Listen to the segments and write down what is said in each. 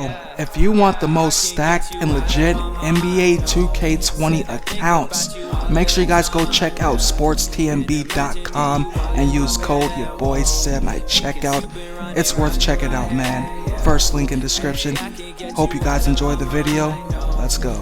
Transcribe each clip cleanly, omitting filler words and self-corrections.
If you want the most stacked and legit NBA 2K20 accounts, make sure you guys go check out sportstmb.com and use code your boy Sim at checkout. It's worth checking out, man. First link in description. Hope you guys enjoyed the video. Let's go.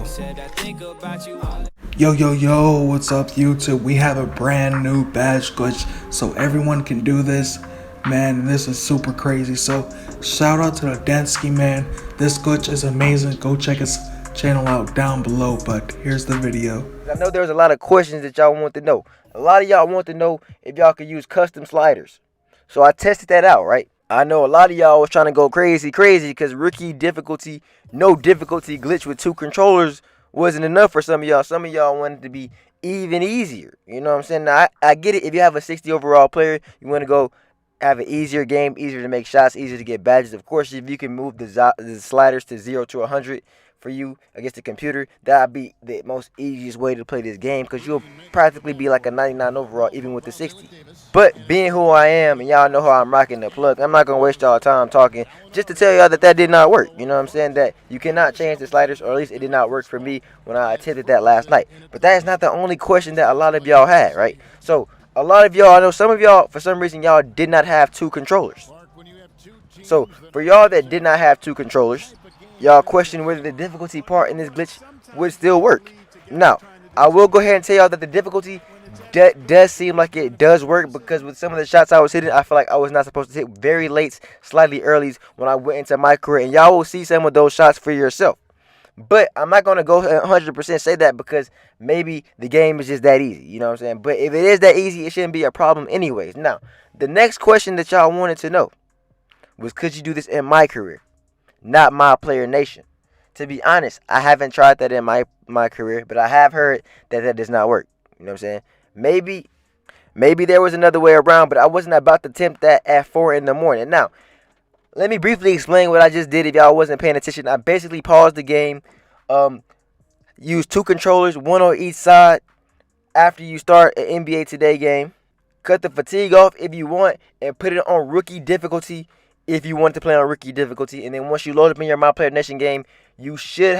Yo, what's up YouTube? We have a brand new badge glitch so everyone can do this. Man, this is super crazy. So shout out to the Densky, man. This glitch is amazing. Go check his channel out down below, but here's the video. I know there's a lot of questions that y'all want to know. A lot of y'all want to know if y'all could use custom sliders. So I tested that out, right? I know a lot of y'all was trying to go crazy because rookie difficulty, no difficulty glitch with 2 controllers wasn't enough for some of y'all. Some of y'all wanted to be even easier. You know what I'm saying? Now, I get it. If you have a 60 overall player, you want to go have an easier game, easier to make shots, easier to get badges. Of course, if you can move the sliders to 0 to 100 for you against the computer, that would be the most easiest way to play this game because you'll practically be like a 99 overall even with the 60. But being who I am, and y'all know how I'm rocking the plug, I'm not going to waste y'all time talking just to tell y'all that did not work. You know what I'm saying? That you cannot change the sliders, or at least it did not work for me when I attempted that last night. But that is not the only question that a lot of y'all had, right? So a lot of y'all, I know some of y'all, for some reason, y'all did not have 2 controllers. So for y'all that did not have 2 controllers, y'all question whether the difficulty part in this glitch would still work. Now, I will go ahead and tell y'all that the difficulty does seem like it does work, because with some of the shots I was hitting, I feel like I was not supposed to hit very late, slightly early when I went into my career. And y'all will see some of those shots for yourself. But I'm not going to go 100% say that, because maybe the game is just that easy. You know what I'm saying? But if it is that easy, it shouldn't be a problem anyways. Now, the next question that y'all wanted to know was, could you do this in my career? Not my player nation. To be honest, I haven't tried that in my career, but I have heard that does not work. You know what I'm saying? Maybe there was another way around, but I wasn't about to attempt that at 4 in the morning. Now, let me briefly explain what I just did if y'all wasn't paying attention. I basically paused the game, used 2 controllers, 1 on each side after you start an NBA Today game. Cut the fatigue off if you want, and put it on rookie difficulty if you want to play on rookie difficulty. And then once you load up in your My Player Nation game, you should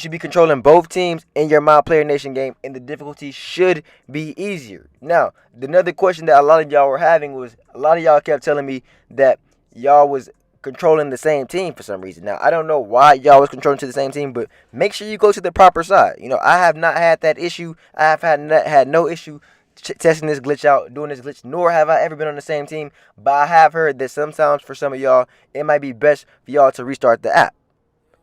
be controlling both teams in your My Player Nation game, and the difficulty should be easier. Now, another question that a lot of y'all were having was, a lot of y'all kept telling me that y'all was controlling the same team for some reason. Now, I don't know why y'all was controlling to the same team, but make sure you go to the proper side. You know, I have not had that issue. I have had no issue testing this glitch out, doing this glitch, nor have I ever been on the same team. But I have heard that sometimes for some of y'all, it might be best for y'all to restart the app.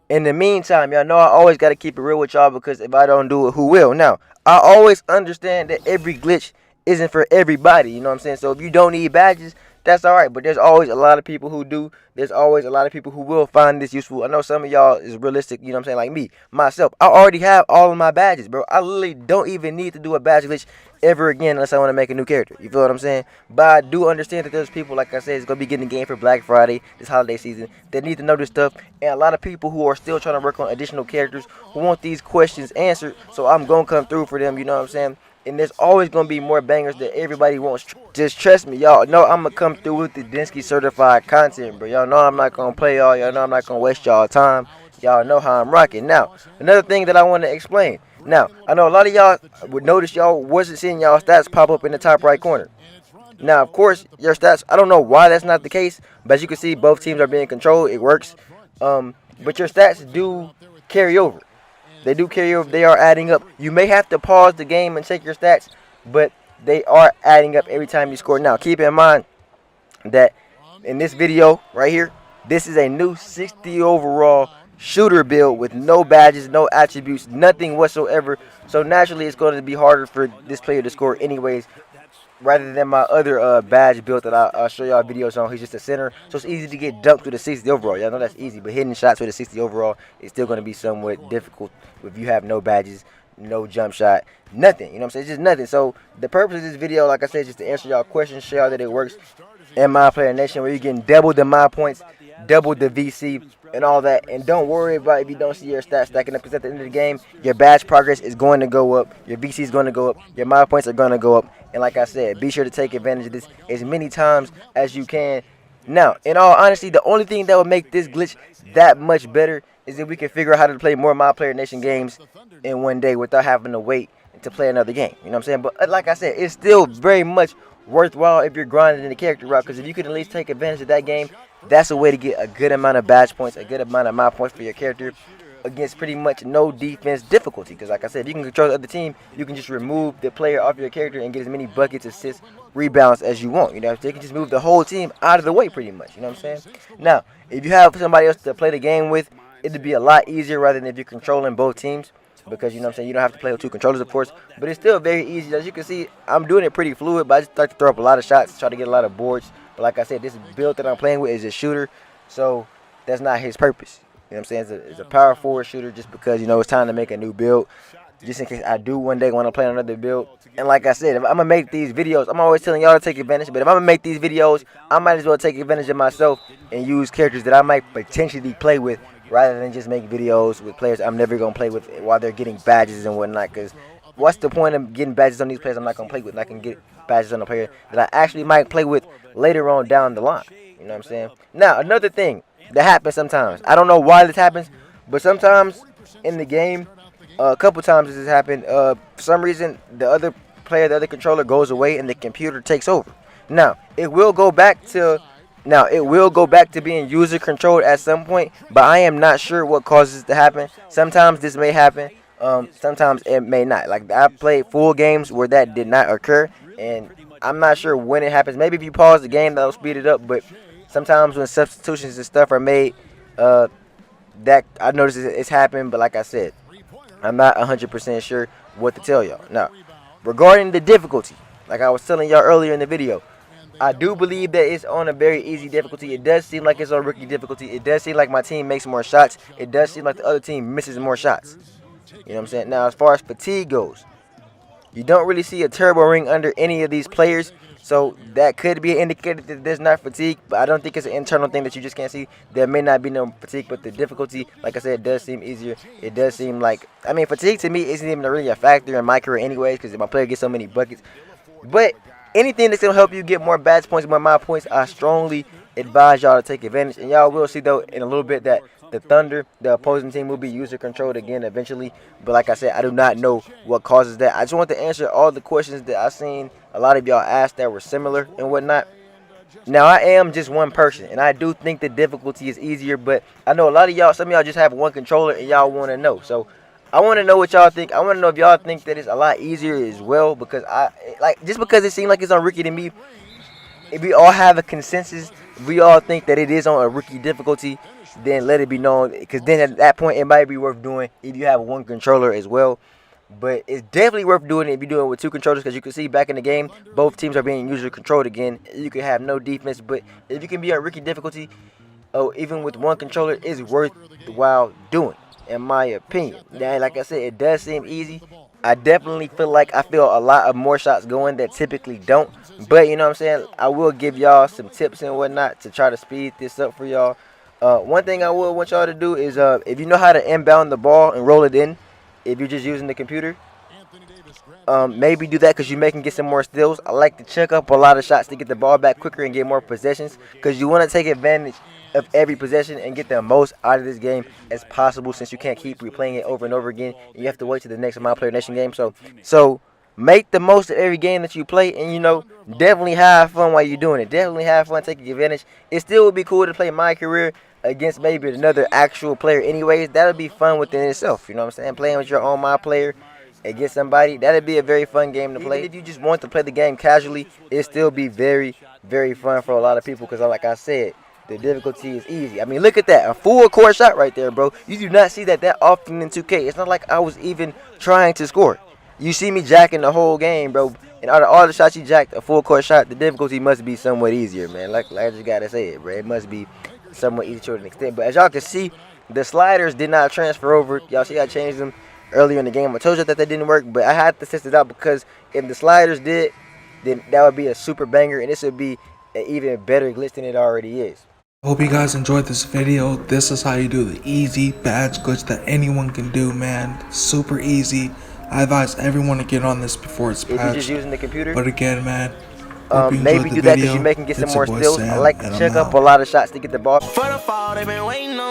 In the meantime, y'all know I always got to keep it real with y'all, because if I don't do it, who will? Now, I always understand that every glitch isn't for everybody, you know what I'm saying? So if you don't need badges, that's alright, but there's always a lot of people who do. There's always a lot of people who will find this useful. I know some of y'all is realistic, you know what I'm saying, like me, myself. I already have all of my badges, bro. I literally don't even need to do a badge glitch ever again unless I want to make a new character. You feel what I'm saying? But I do understand that there's people, like I said, is going to be getting the game for Black Friday, this holiday season, that need to know this stuff. And a lot of people who are still trying to work on additional characters who want these questions answered. So I'm going to come through for them, you know what I'm saying? And there's always going to be more bangers that everybody wants. Just trust me, y'all know I'm going to come through with the Densky certified content, bro. Y'all know I'm not going to play y'all. Y'all know I'm not going to waste y'all time. Y'all know how I'm rocking. Now, another thing that I want to explain. Now, I know a lot of y'all would notice y'all wasn't seeing y'all stats pop up in the top right corner. Now, of course, your stats, I don't know why that's not the case, but as you can see, both teams are being controlled. It works. But your stats do carry over. They do carry over. They are adding up. You may have to pause the game and check your stats, but they are adding up every time you score. Now, keep in mind that in this video right here, this is a new 60 overall shooter build with no badges, no attributes, nothing whatsoever. So naturally, it's going to be harder for this player to score anyways, rather than my other badge build that I'll show y'all videos on. He's just a center, so it's easy to get dunked with a 60 overall. Y'all know that's easy, but hitting shots with a 60 overall is still going to be somewhat difficult if you have no badges, no jump shot, nothing. You know what I'm saying? It's just nothing. So the purpose of this video, like I said, is just to answer y'all questions, show y'all that it works in My Player Nation, where you're getting double the my points, double the VC, and all that. And don't worry about if you don't see your stats stacking up, because at the end of the game, your badge progress is going to go up, your VC is going to go up, your my points are going to go up. And like I said, be sure to take advantage of this as many times as you can Now, in all honesty, the only thing that would make this glitch that much better is if we can figure out how to play more My Player Nation games in one day without having to wait to play another game. You know what I'm saying? But like I said, it's still very much worthwhile if you're grinding in the character route, because if you can at least take advantage of that game, that's a way to get a good amount of badge points, a good amount of my points for your character against pretty much no defense difficulty. Because like I said, if you can control the other team, you can just remove the player off your character and get as many buckets, assists, rebounds as you want. You know, they can just move the whole team out of the way pretty much. You know what I'm saying? Now, if you have somebody else to play the game with, it'd be a lot easier rather than if you're controlling both teams. Because, you know what I'm saying, you don't have to play with two controllers, of course. But it's still very easy. As you can see, I'm doing it pretty fluid, but I just like to throw up a lot of shots, try to get a lot of boards. But like I said, this build that I'm playing with is a shooter, so that's not his purpose. You know what I'm saying? It's a power forward shooter just because, you know, it's time to make a new build. Just in case I do one day want to play another build. And like I said, if I'm going to make these videos, I'm always telling y'all to take advantage. But if I'm going to make these videos, I might as well take advantage of myself and use characters that I might potentially play with, rather than just make videos with players I'm never going to play with while they're getting badges and whatnot. Because what's the point of getting badges on these players I'm not going to play with? And I can get badges on a player that I actually might play with later on down the line. You know what I'm saying? Now, another thing that happens sometimes. I don't know why this happens, but sometimes in the game, a couple times this has happened. For some reason, the other player, the other controller goes away and the computer takes over. Now, it will go back to being user controlled at some point, but I am not sure what causes it to happen. Sometimes this may happen, sometimes it may not. Like, I played full games where that did not occur, and I'm not sure when it happens. Maybe if you pause the game, that'll speed it up, but sometimes when substitutions and stuff are made, that I noticed it's happened. But like I said, I'm not 100% sure what to tell y'all. Now, regarding the difficulty, like I was telling y'all earlier in the video, I do believe that it's on a very easy difficulty. It does seem like it's on rookie difficulty. It does seem like my team makes more shots. It does seem like the other team misses more shots. You know what I'm saying? Now, as far as fatigue goes, you don't really see a turbo ring under any of these players. So that could be an indicator that there's not fatigue. But I don't think it's an internal thing that you just can't see. There may not be no fatigue, but the difficulty, like I said, does seem easier. It does seem like, I mean, fatigue to me isn't even really a factor in my career anyways, because my player gets so many buckets. But anything that's going to help you get more badge points, more my points, I strongly advise y'all to take advantage. And y'all will see, though, in a little bit that the Thunder, the opposing team, will be user-controlled again eventually. But like I said, I do not know what causes that. I just want to answer all the questions that I seen a lot of y'all asked that were similar and whatnot. Now, I am just one person, and I do think the difficulty is easier. But I know a lot of y'all, some of y'all just have one controller, and y'all want to know. So I want to know what y'all think. I want to know if y'all think that it's a lot easier as well, because just because it seems like it's on rookie to me, if we all have a consensus, if we all think that it is on a rookie difficulty, then let it be known, because then at that point it might be worth doing if you have one controller as well. But it's definitely worth doing it if you're doing it with two controllers, because you can see back in the game, both teams are being user controlled again. You can have no defense, but if you can be on rookie difficulty, even with one controller, it's worthwhile doing, in my opinion. Now, like I said, it does seem easy. I definitely feel like I feel a lot of more shots going that typically don't. But, you know what I'm saying, I will give y'all some tips and whatnot to try to speed this up for y'all. One thing I would want y'all to do is, if you know how to inbound the ball and roll it in, if you're just using the computer, maybe do that, because you may can get some more steals. I like to check up a lot of shots to get the ball back quicker and get more possessions, because you want to take advantage of every possession and get the most out of this game as possible, since you can't keep replaying it over and over again. You have to wait to the next My Player Nation game. So make the most of every game that you play, and, you know, definitely have fun while you're doing it. Definitely have fun taking advantage. It still would be cool to play my career against maybe another actual player anyways. That would be fun within itself, you know what I'm saying? Playing with your own my player against somebody, that would be a very fun game to play. Even if you just want to play the game casually, it still be very, very fun for a lot of people, because like I said, the difficulty is easy. I mean, look at that. A full court shot right there, bro. You do not see that often in 2K. It's not like I was even trying to score. You see me jacking the whole game, bro. And out of all the shots you jacked, a full court shot, the difficulty must be somewhat easier, man. Like I just got to say it, bro. It must be somewhat easier to an extent. But as y'all can see, the sliders did not transfer over. Y'all see I changed them earlier in the game. I told you that didn't work, but I had to test it out, because if the sliders did, then that would be a super banger, and this would be an even better glitch than it already is. Hope you guys enjoyed this video. This is how you do the easy badge glitch that anyone can do, man. Super easy. I advise everyone to get on this before it's patched. If you're just using the computer. But again, man, Hope you enjoyed maybe the do that because video. you may can get some It's more your boy steals. I Sam, like to and I'm check up out. a lot of shots to get the ball. For the fall, they been waiting on